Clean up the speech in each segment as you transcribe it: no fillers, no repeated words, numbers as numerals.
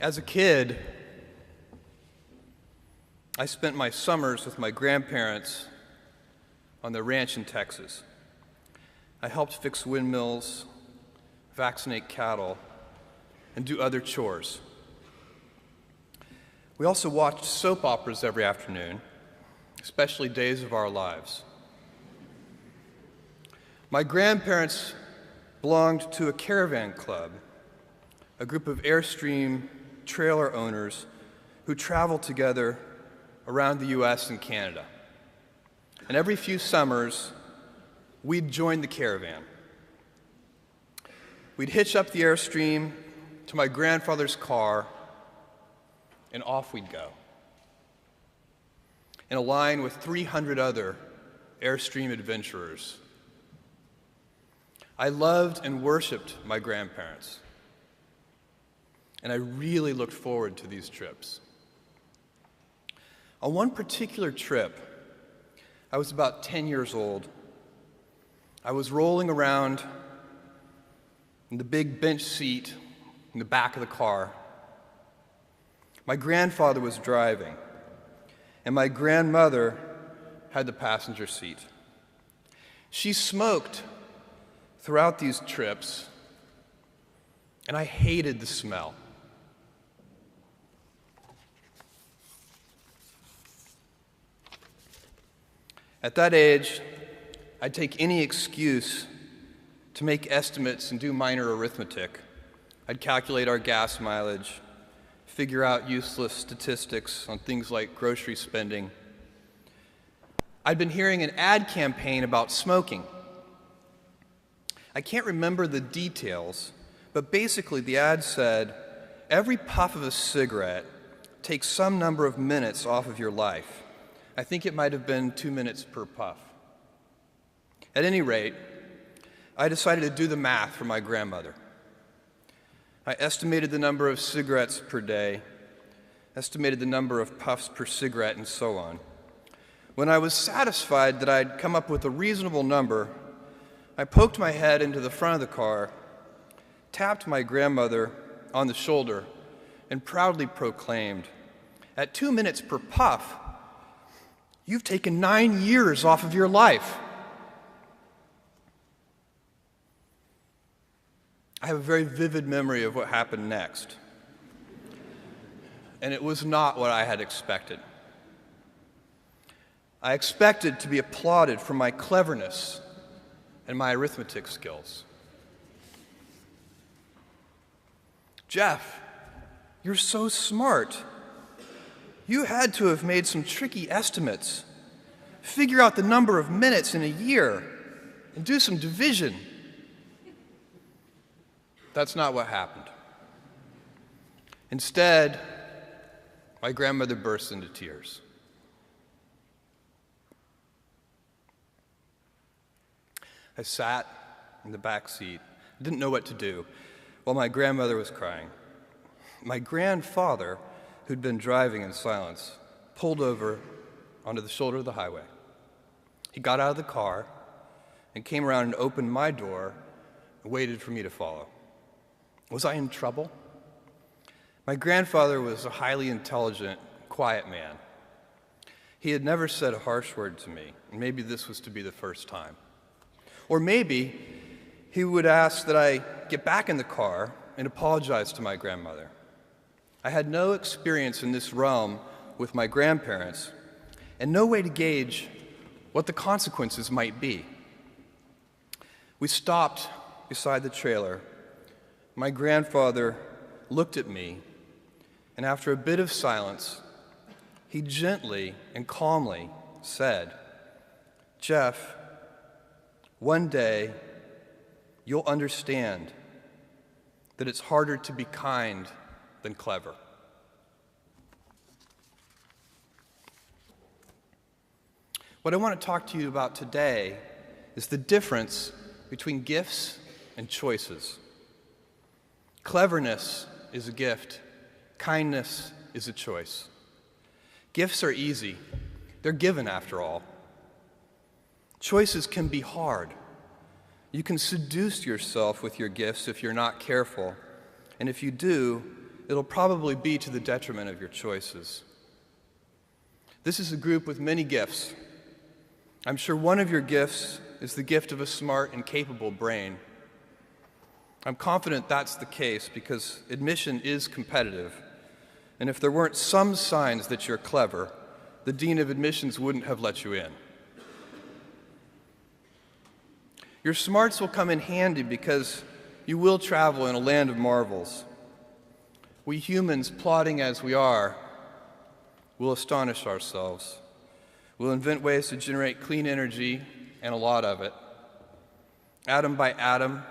As a kid, I spent my summers with my grandparents on their ranch in Texas. I helped fix windmills, vaccinate cattle, and do other chores. We also watched soap operas every afternoon, especially Days of Our Lives. My grandparents belonged to a caravan club, a group of Airstream trailer owners who traveled together around the US and Canada. And every few summers, we'd join the caravan. We'd hitch up the Airstream to my grandfather's car, and off we'd go, in a line with 300 other Airstream adventurers. I loved and worshiped my grandparents, and I really looked forward to these trips. On one particular trip, I was about 10 years old. I was rolling around in the big bench seat in the back of the car. My grandfather was driving, and my grandmother had the passenger seat. She smoked throughout these trips, and I hated the smell. At that age, I'd take any excuse to make estimates and do minor arithmetic. I'd calculate our gas mileage, figure out useless statistics on things like grocery spending. I'd been hearing an ad campaign about smoking. I can't remember the details, but basically the ad said, every puff of a cigarette takes some number of minutes off of your life. I think it might have been 2 minutes per puff. At any rate, I decided to do the math for my grandmother. I estimated the number of cigarettes per day, estimated the number of puffs per cigarette, and so on. When I was satisfied that I'd come up with a reasonable number, I poked my head into the front of the car, tapped my grandmother on the shoulder, and proudly proclaimed, "At 2 minutes per puff, you've taken 9 years off of your life." I have a very vivid memory of what happened next, and it was not what I had expected. I expected to be applauded for my cleverness and my arithmetic skills. "Jeff, you're so smart. You had to have made some tricky estimates. Figure out the number of minutes in a year and do some division." That's not what happened. Instead, my grandmother burst into tears. I sat in the back seat, didn't know what to do, while my grandmother was crying. My grandfather, who'd been driving in silence, pulled over onto the shoulder of the highway. He got out of the car and came around and opened my door and waited for me to follow. Was I in trouble? My grandfather was a highly intelligent, quiet man. He had never said a harsh word to me, and maybe this was to be the first time. Or maybe he would ask that I get back in the car and apologize to my grandmother. I had no experience in this realm with my grandparents, and no way to gauge what the consequences might be. We stopped beside the trailer. My grandfather looked at me, and after a bit of silence, he gently and calmly said, "Jeff, one day you'll understand that it's harder to be kind than clever." What I want to talk to you about today is the difference between gifts and choices. Cleverness is a gift. Kindness is a choice. Gifts are easy. They're given, after all. Choices can be hard. You can seduce yourself with your gifts if you're not careful, and if you do, it'll probably be to the detriment of your choices. This is a group with many gifts. I'm sure one of your gifts is the gift of a smart and capable brain. I'm confident that's the case because admission is competitive. And if there weren't some signs that you're clever, the dean of admissions wouldn't have let you in. Your smarts will come in handy because you will travel in a land of marvels. We humans, plodding as we are, will astonish ourselves. We'll invent ways to generate clean energy, and a lot of it. Atom by atom,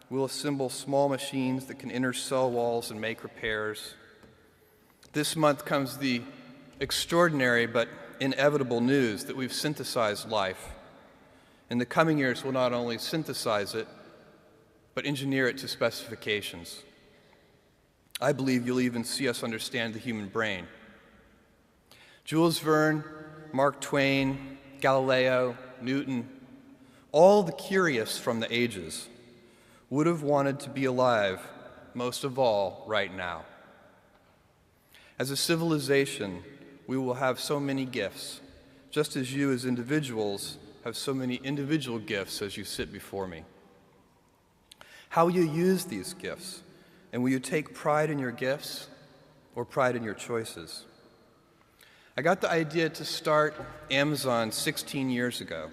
we'll assemble small machines that can enter cell walls and make repairs. This month comes the extraordinary but inevitable news that we've synthesized life. In the coming years, we'll not only synthesize it, but engineer it to specifications. I believe you'll even see us understand the human brain. Jules Verne, Mark Twain, Galileo, Newton, all the curious from the ages would have wanted to be alive, most of all, right now. As a civilization, we will have so many gifts, just as you as individuals have so many individual gifts as you sit before me. How will you use these gifts? And will you take pride in your gifts or pride in your choices? I got the idea to start Amazon 16 years ago.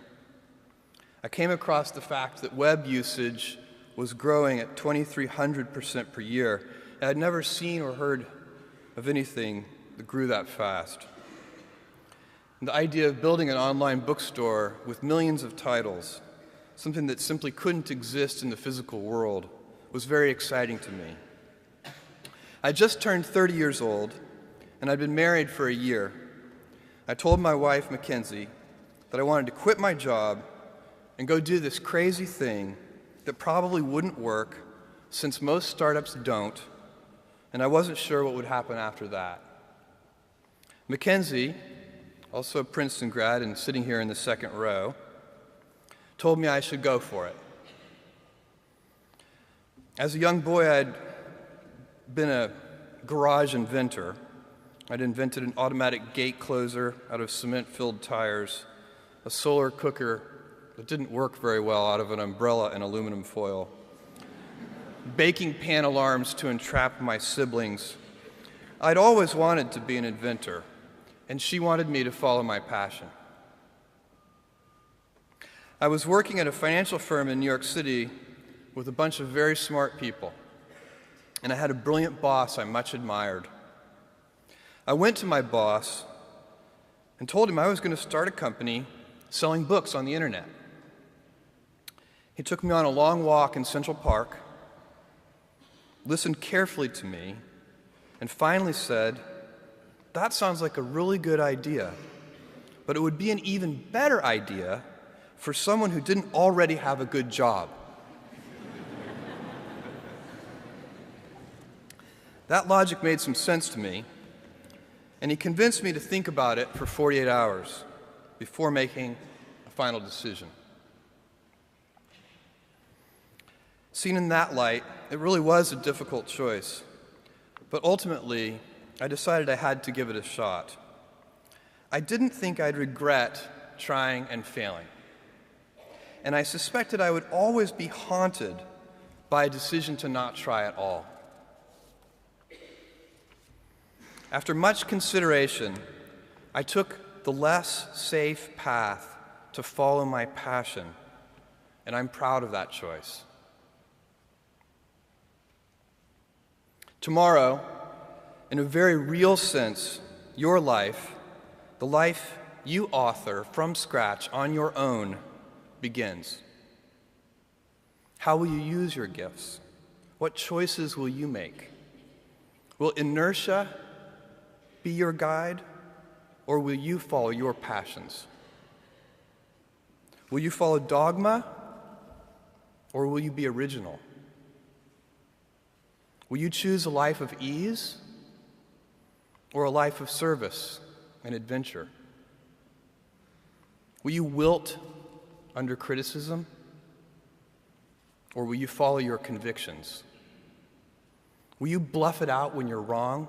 I came across the fact that web usage was growing at 2,300% per year. I had never seen or heard of anything that grew that fast. And the idea of building an online bookstore with millions of titles, something that simply couldn't exist in the physical world, was very exciting to me. I just turned 30 years old, and I'd been married for a year. I told my wife, Mackenzie, that I wanted to quit my job and go do this crazy thing that probably wouldn't work, since most startups don't, and I wasn't sure what would happen after that. Mackenzie, also a Princeton grad and sitting here in the second row, told me I should go for it. As a young boy, I'd been a garage inventor. I'd invented an automatic gate closer out of cement-filled tires, a solar cooker that didn't work very well out of an umbrella and aluminum foil, baking pan alarms to entrap my siblings. I'd always wanted to be an inventor, and she wanted me to follow my passion. I was working at a financial firm in New York City with a bunch of very smart people, and I had a brilliant boss I much admired. I went to my boss and told him I was going to start a company selling books on the internet. He took me on a long walk in Central Park, listened carefully to me, and finally said, "That sounds like a really good idea, but it would be an even better idea for someone who didn't already have a good job." That logic made some sense to me, and he convinced me to think about it for 48 hours before making a final decision. Seen in that light, it really was a difficult choice, but ultimately, I decided I had to give it a shot. I didn't think I'd regret trying and failing, and I suspected I would always be haunted by a decision to not try at all. After much consideration, I took the less safe path to follow my passion, and I'm proud of that choice. Tomorrow, in a very real sense, your life, the life you author from scratch on your own, begins. How will you use your gifts? What choices will you make? Will inertia be your guide, or will you follow your passions? Will you follow dogma, or will you be original? Will you choose a life of ease, or a life of service and adventure? Will you wilt under criticism, or will you follow your convictions? Will you bluff it out when you're wrong,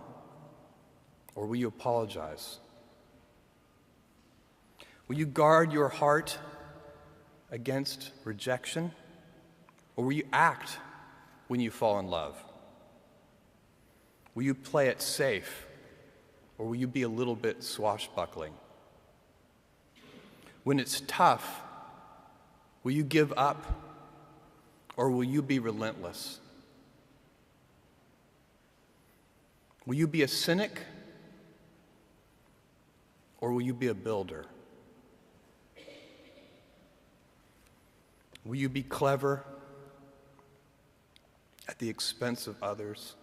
or will you apologize? Will you guard your heart against rejection, or will you act when you fall in love? Will you play it safe, or will you be a little bit swashbuckling? When it's tough, will you give up, or will you be relentless? Will you be a cynic, or will you be a builder? Will you be clever at the expense of others,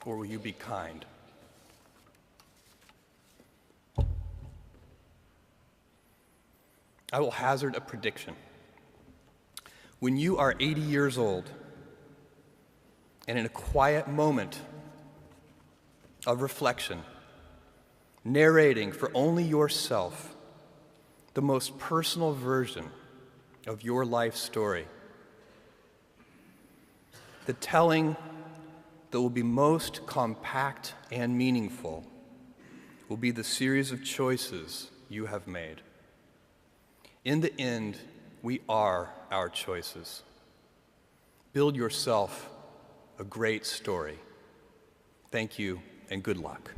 or will you be kind? I will hazard a prediction. When you are 80 years old, and in a quiet moment of reflection, narrating for only yourself the most personal version of your life story, the telling that will be most compact and meaningful will be the series of choices you have made. In the end, we are our choices. Build yourself a great story. Thank you, and good luck.